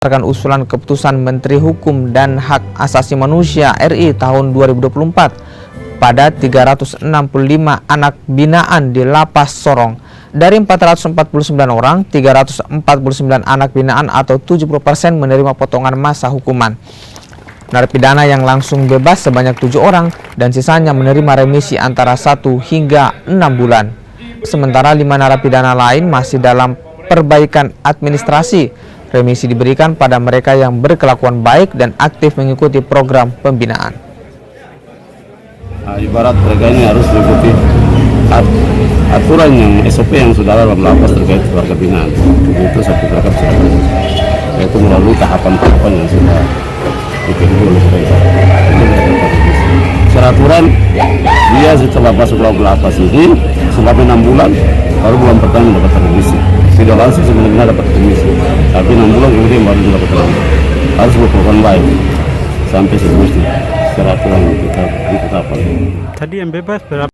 berdasarkan usulan keputusan Menteri Hukum dan Hak Asasi Manusia RI tahun 2024 pada 365 anak binaan di Lapas Sorong. Dari 449 orang, 349 anak binaan atau 70% menerima potongan masa hukuman. Narapidana yang langsung bebas sebanyak 7 orang dan sisanya menerima remisi antara 1 hingga 6 bulan. Sementara 5 narapidana lain masih dalam perbaikan administrasi. Remisi diberikan pada mereka yang berkelakuan baik dan aktif mengikuti program pembinaan. Ibarat mereka ini harus mengikuti aturan yang SOP yang sudah dalam lapas terkait keluarga binaan. Itu satu mereka bisa yaitu melalui tahapan-tahapan yang sudah ditempuh oleh mereka. Secara aturan dia setelah masuk lapas ini selama 6 bulan baru bulan pertama dapat remisi. Tidak langsung sebenarnya dapat remisi, tapi 6 bulan kemudian baru dapat remisi. Harus berkorban baik sampai seterusnya. Secara aturan kita ditetapkan. Tadi yang bebas berapa